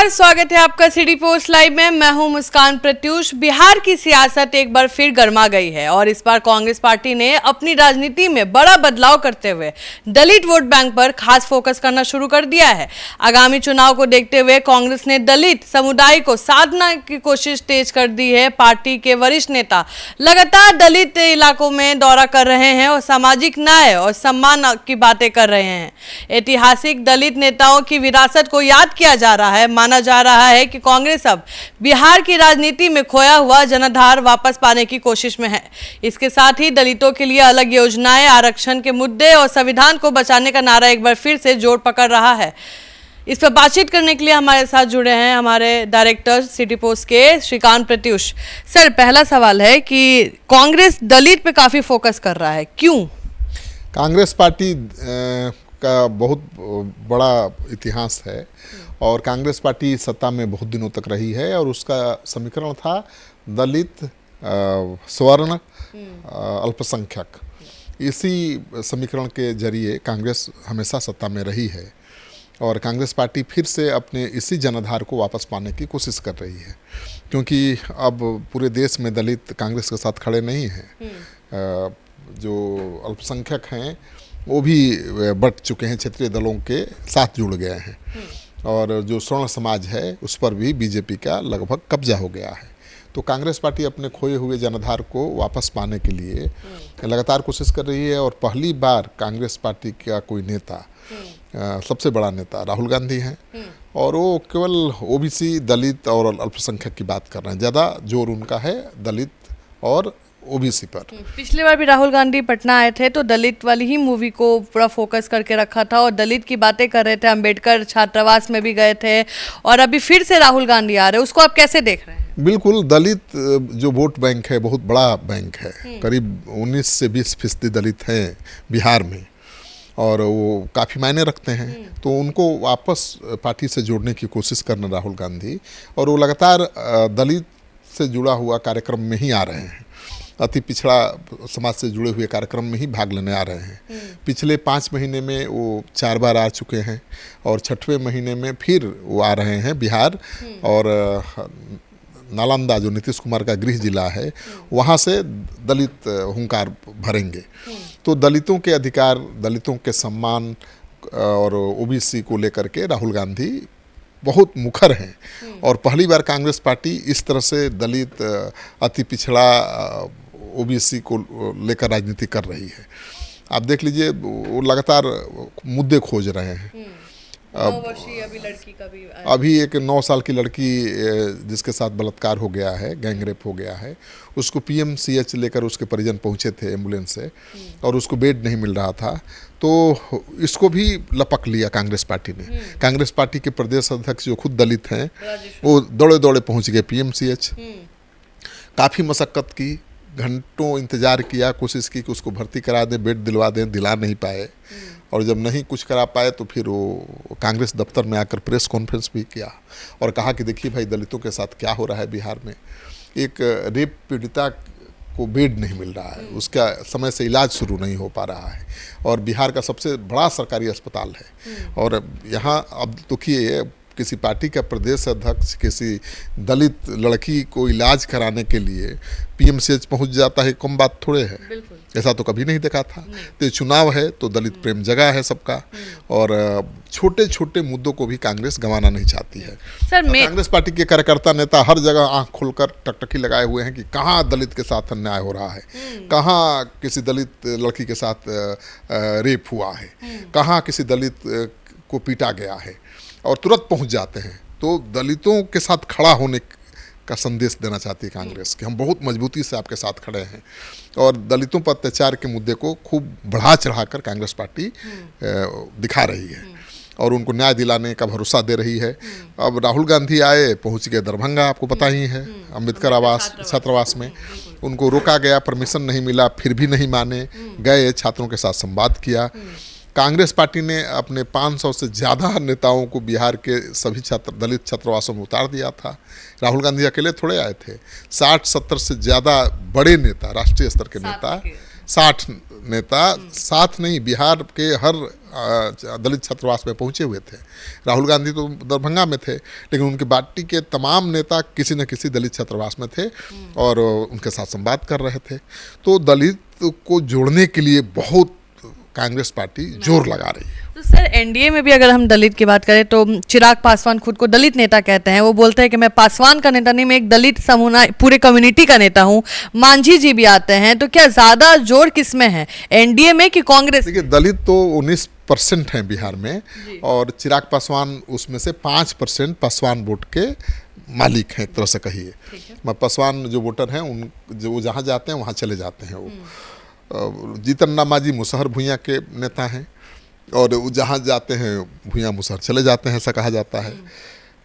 नमस्कार, स्वागत है आपका सिटी पोस्ट लाइव में। मैं हूं मुस्कान प्रत्यूष। बिहार की सियासत एक बार फिर गर्मा गई है और इस बार कांग्रेस पार्टी ने अपनी राजनीति में बड़ा बदलाव करते हुए दलित वोट बैंक पर खास फोकस करना शुरू कर दिया है। आगामी चुनाव को देखते हुए कांग्रेस ने दलित समुदाय को साधना की कोशिश तेज कर दी है। पार्टी के वरिष्ठ नेता लगातार दलित इलाकों में दौरा कर रहे हैं और सामाजिक न्याय और सम्मान की बातें कर रहे हैं। ऐतिहासिक दलित नेताओं की विरासत को याद किया जा रहा है। माना जा रहा है कि कांग्रेस अब बिहार की राजनीति में खोया हुआ जनाधार वापस पाने की कोशिश में है। इसके साथ ही दलितों के लिए अलग योजनाएं, आरक्षण के मुद्दे और संविधान को बचाने का नारा एक बार फिर से जोर पकड़ रहा है। इस पर बातचीत करने के लिए हमारे साथ जुड़े हैं हमारे डायरेक्टर सिटी पोस्ट के श्रीकांत प्रत्यूष। सर, पहला सवाल है कि कांग्रेस दलित पे काफी फोकस कर रहा है, क्यों? कांग्रेस पार्टी का बहुत बड़ा इतिहास है और कांग्रेस पार्टी सत्ता में बहुत दिनों तक रही है और उसका समीकरण था दलित, स्वर्ण, अल्पसंख्यक। इसी समीकरण के जरिए कांग्रेस हमेशा सत्ता में रही है और कांग्रेस पार्टी फिर से अपने इसी जनाधार को वापस पाने की कोशिश कर रही है, क्योंकि अब पूरे देश में दलित कांग्रेस के साथ खड़े नहीं हैं। जो अल्पसंख्यक हैं वो भी बढ़ चुके हैं, क्षेत्रीय दलों के साथ जुड़ गए हैं और जो स्वर्ण समाज है उस पर भी बीजेपी का लगभग कब्जा हो गया है। तो कांग्रेस पार्टी अपने खोए हुए जनाधार को वापस पाने के लिए लगातार कोशिश कर रही है और पहली बार कांग्रेस पार्टी का कोई नेता, सबसे बड़ा नेता राहुल गांधी हैं और वो केवल ओबीसी, दलित और अल्पसंख्यक की बात कर रहे हैं। ज़्यादा जोर उनका है दलित और ओबीसी पर। पिछली बार भी राहुल गांधी पटना आए थे तो दलित वाली ही मूवी को पूरा फोकस करके रखा था और दलित की बातें कर रहे थे। अंबेडकर छात्रावास में भी गए थे और अभी फिर से राहुल गांधी आ रहे हैं, उसको आप कैसे देख रहे हैं? बिल्कुल, दलित जो वोट बैंक है बहुत बड़ा बैंक है। करीब 19 से 20% दलित हैं बिहार में और वो काफ़ी मायने रखते हैं। तो उनको वापस पार्टी से जोड़ने की कोशिश करना राहुल गांधी, और वो लगातार दलित से जुड़ा हुआ कार्यक्रम में ही आ रहे हैं। अति पिछड़ा समाज से जुड़े हुए कार्यक्रम में ही भाग लेने आ रहे हैं। पिछले 5 महीने में वो 4 बार आ चुके हैं और 6वें महीने में फिर वो आ रहे हैं बिहार और नालंदा, जो नीतीश कुमार का गृह जिला है, वहाँ से दलित हुंकार भरेंगे। तो दलितों के अधिकार, दलितों के सम्मान और ओबीसी को लेकर के राहुल गांधी बहुत मुखर हैं और पहली बार कांग्रेस पार्टी इस तरह से दलित, अति पिछड़ा, ओबीसी को लेकर राजनीति कर रही है। आप देख लीजिए, वो लगातार मुद्दे खोज रहे हैं। अभी एक 9 साल की लड़की जिसके साथ बलात्कार हो गया है, गैंग रेप हो गया है, उसको पीएमसीएच लेकर उसके परिजन पहुंचे थे एम्बुलेंस से और उसको बेड नहीं मिल रहा था। तो इसको भी लपक लिया कांग्रेस पार्टी ने। कांग्रेस पार्टी के प्रदेश अध्यक्ष जो खुद दलित हैं वो दौड़े दौड़े पहुंच गए पीएमसीएच। काफ़ी मशक्क़त की, घंटों इंतज़ार किया, कोशिश की कि उसको भर्ती करा दें, बेड दिलवा दें, दिला नहीं पाए। और जब नहीं कुछ करा पाए तो फिर वो कांग्रेस दफ्तर में आकर प्रेस कॉन्फ्रेंस भी किया और कहा कि देखिए भाई, दलितों के साथ क्या हो रहा है बिहार में। एक रेप पीड़िता को बेड नहीं मिल रहा है, उसका समय से इलाज शुरू नहीं हो पा रहा है और बिहार का सबसे बड़ा सरकारी अस्पताल है और यहाँ अब देखिए, किसी पार्टी का प्रदेश अध्यक्ष किसी दलित लड़की को इलाज कराने के लिए पीएमसीएच पहुंच जाता है, कम बात थोड़े है। ऐसा तो कभी नहीं देखा था। तो चुनाव है तो दलित प्रेम जगह है सबका और छोटे छोटे मुद्दों को भी कांग्रेस गंवाना नहीं चाहती है। कांग्रेस पार्टी के कार्यकर्ता नेता हर जगह आंख खोलकर टकटकी लगाए हुए हैं कि कहाँ दलित के साथ अन्याय हो रहा है, कहाँ किसी दलित लड़की के साथ रेप हुआ है, कहाँ किसी दलित को पीटा गया है, और तुरंत पहुंच जाते हैं। तो दलितों के साथ खड़ा होने का संदेश देना चाहती है कांग्रेस कि हम बहुत मजबूती से आपके साथ खड़े हैं और दलितों पर अत्याचार के मुद्दे को खूब बढ़ा चढ़ाकर कांग्रेस पार्टी दिखा रही है और उनको न्याय दिलाने का भरोसा दे रही है। अब राहुल गांधी आए, पहुंच गए दरभंगा, आपको पता ही है, अंबेडकर आवास छात्रावास में उनको रोका गया, परमिशन नहीं मिला, फिर भी नहीं माने, गए, छात्रों के साथ संवाद किया। कांग्रेस पार्टी ने अपने 500 से ज़्यादा नेताओं को बिहार के सभी दलित छात्रावासों में उतार दिया था। राहुल गांधी अकेले थोड़े आए थे, 60-70 से ज़्यादा बड़े नेता, राष्ट्रीय स्तर के नेता 60 नेता साथ नहीं, बिहार के हर दलित छात्रावास में पहुंचे हुए थे। राहुल गांधी तो दरभंगा में थे, लेकिन उनकी पार्टी के तमाम नेता किसी न किसी दलित छात्रावास में थे और उनके साथ संवाद कर रहे थे। तो दलित को जोड़ने के लिए बहुत कांग्रेस पार्टी जोर लगा रही है। तो सर एनडीए में भी अगर हम दलित की बात करें तो चिराग पासवान खुद को दलित नेता कहते हैं। वो बोलते हैं कि मैं पासवान का नेता नहीं, मैं एक दलित समूह पूरे कम्युनिटी का नेता हूं। मांझी जी भी आते हैं। तो क्या ज्यादा जोर किस में है, एनडीए में कि कांग्रेस? देखिए, दलित तो 19% हैं बिहार में और चिराग पासवान उसमें से 5% पासवान वोट के मालिक हैं, एक तरह से कहिए। पासवान जो वोटर हैं उन जो जहाँ जाते हैं वहाँ चले जाते हैं। वो जीतन राम मांझी मुसहर भूंइया के नेता हैं और जहाँ जाते हैं भूंइया मुसहर चले जाते हैं, ऐसा कहा जाता है।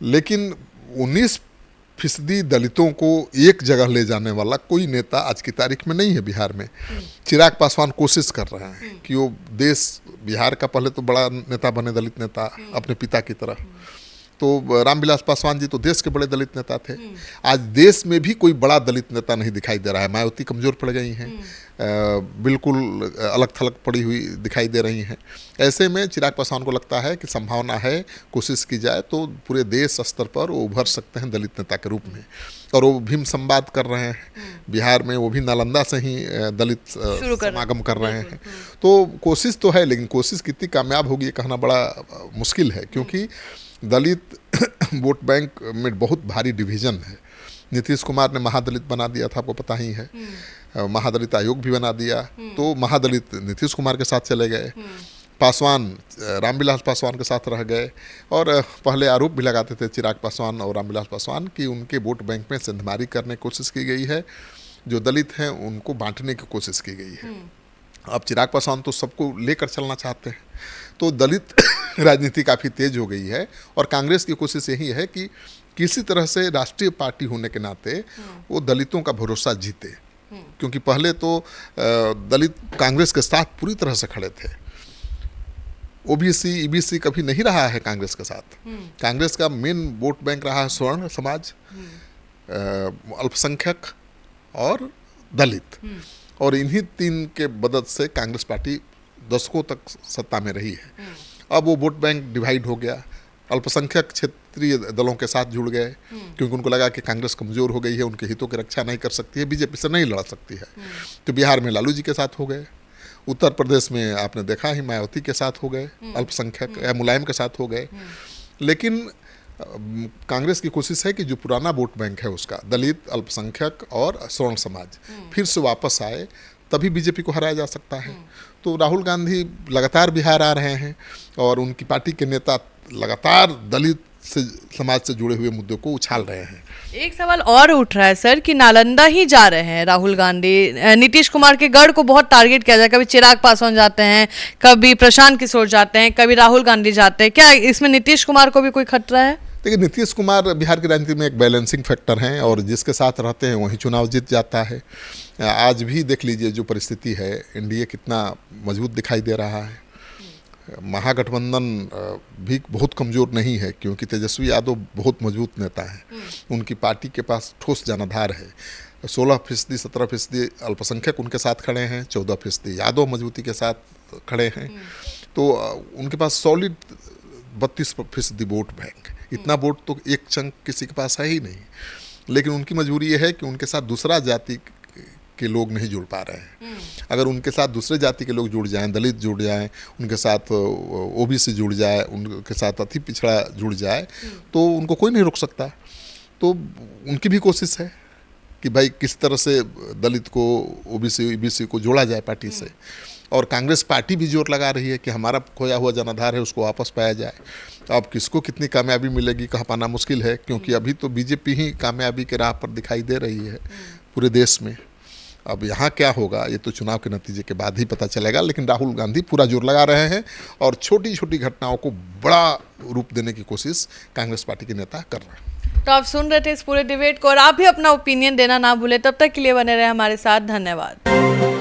लेकिन 19% दलितों को एक जगह ले जाने वाला कोई नेता आज की तारीख में नहीं है बिहार में। चिराग पासवान कोशिश कर रहे हैं कि वो देश, बिहार का पहले तो बड़ा नेता बने, दलित नेता अपने पिता की तरह। तो रामविलास पासवान जी तो देश के बड़े दलित नेता थे। आज देश में भी कोई बड़ा दलित नेता नहीं दिखाई दे रहा है। मायावती कमज़ोर पड़ गई हैं, बिल्कुल अलग थलग पड़ी हुई दिखाई दे रही हैं। ऐसे में चिराग पासवान को लगता है कि संभावना है, कोशिश की जाए तो पूरे देश स्तर पर वो उभर सकते हैं दलित नेता के रूप में। और वो भीम संवाद कर रहे हैं बिहार में, वो भी नालंदा से ही दलित समागम कर रहे हैं। तो कोशिश तो है, लेकिन कोशिश कितनी कामयाब होगी ये कहना बड़ा मुश्किल है, क्योंकि दलित वोट बैंक में बहुत भारी डिवीज़न है। नीतीश कुमार ने महादलित बना दिया था, आपको पता ही है। महादलित आयोग भी बना दिया, तो महादलित नीतीश कुमार के साथ चले गए। पासवान रामविलास पासवान के साथ रह गए और पहले आरोप भी लगाते थे चिराग पासवान और रामविलास पासवान कि उनके वोट बैंक में सेंधमारी करने की कोशिश की गई है, जो दलित हैं उनको बांटने की कोशिश की गई है। अब चिराग पासवान तो सबको लेकर चलना चाहते हैं, तो दलित राजनीति काफ़ी तेज हो गई है। और कांग्रेस की कोशिश यही है कि किसी तरह से राष्ट्रीय पार्टी होने के नाते वो दलितों का भरोसा जीते, क्योंकि पहले तो दलित कांग्रेस के साथ पूरी तरह से खड़े थे। ओबीसी ईबीसी कभी नहीं रहा है कांग्रेस के साथ। कांग्रेस का मेन वोट बैंक रहा है स्वर्ण समाज, अल्पसंख्यक और दलित, और इन्हीं तीन के मदद से कांग्रेस पार्टी दशकों तक सत्ता में रही है। अब वो वोट बैंक डिवाइड हो गया, अल्पसंख्यक क्षेत्रीय दलों के साथ जुड़ गए, क्योंकि उनको लगा कि कांग्रेस कमज़ोर हो गई है, उनके हितों की रक्षा नहीं कर सकती है, बीजेपी से नहीं लड़ सकती है। तो बिहार में लालू जी के साथ हो गए, उत्तर प्रदेश में आपने देखा ही मायावती के साथ हो गए, अल्पसंख्यक या मुलायम के साथ हो गए। लेकिन कांग्रेस की कोशिश है कि जो पुराना वोट बैंक है उसका, दलित, अल्पसंख्यक और स्वर्ण समाज, फिर से वापस आए, तभी बीजेपी को हराया जा सकता है। तो राहुल गांधी लगातार बिहार आ रहे हैं और उनकी पार्टी के नेता लगातार दलित से समाज से जुड़े हुए मुद्दों को उछाल रहे हैं। एक सवाल और उठ रहा है सर कि नालंदा ही जा रहे हैं राहुल गांधी। नीतीश कुमार के गढ़ को बहुत टारगेट किया जाए, कभी चिराग पासवान जाते हैं, कभी प्रशांत किशोर जाते हैं, कभी राहुल गांधी जाते हैं। क्या इसमें नीतीश कुमार को भी कोई खतरा है? देखिए, नीतीश कुमार बिहार की राजनीति में एक बैलेंसिंग फैक्टर हैं और जिसके साथ रहते हैं वही चुनाव जीत जाता है। आज भी देख लीजिए जो परिस्थिति है, एनडीए कितना मजबूत दिखाई दे रहा है। महागठबंधन भी बहुत कमज़ोर नहीं है, क्योंकि तेजस्वी यादव बहुत मजबूत नेता हैं। उनकी पार्टी के पास ठोस जनाधार है। 16%, 17% अल्पसंख्यक उनके साथ खड़े हैं, 14% यादव मजबूती के साथ खड़े हैं। तो उनके पास सॉलिड 32% वोट बैंक। इतना वोट तो एक चंक किसी के पास है ही नहीं। लेकिन उनकी मजबूरी ये है कि उनके साथ दूसरा जाति के लोग नहीं जुड़ पा रहे हैं। अगर उनके साथ दूसरे जाति के लोग जुड़ जाएं, दलित जुड़ जाएं, उनके साथ ओबीसी जुड़ जाए, उनके साथ अति पिछड़ा जुड़ जाए, तो उनको कोई नहीं रोक सकता। तो उनकी भी कोशिश है कि भाई किस तरह से दलित को, ओबीसी ईबीसी को जोड़ा जाए पार्टी से। और कांग्रेस पार्टी भी जोर लगा रही है कि हमारा खोया हुआ जनाधार है उसको वापस पाया जाए। अब किसको कितनी कामयाबी मिलेगी कह पाना मुश्किल है, क्योंकि अभी तो बीजेपी ही कामयाबी के राह पर दिखाई दे रही है पूरे देश में। अब यहाँ क्या होगा ये तो चुनाव के नतीजे के बाद ही पता चलेगा। लेकिन राहुल गांधी पूरा जोर लगा रहे हैं और छोटी छोटी घटनाओं को बड़ा रूप देने की कोशिश कांग्रेस पार्टी के नेता कर रहे हैं। तो आप सुन रहे थे इस पूरे डिबेट को, और आप भी अपना ओपिनियन देना ना भूलें। तब तक के लिए बने रहे हमारे साथ। धन्यवाद।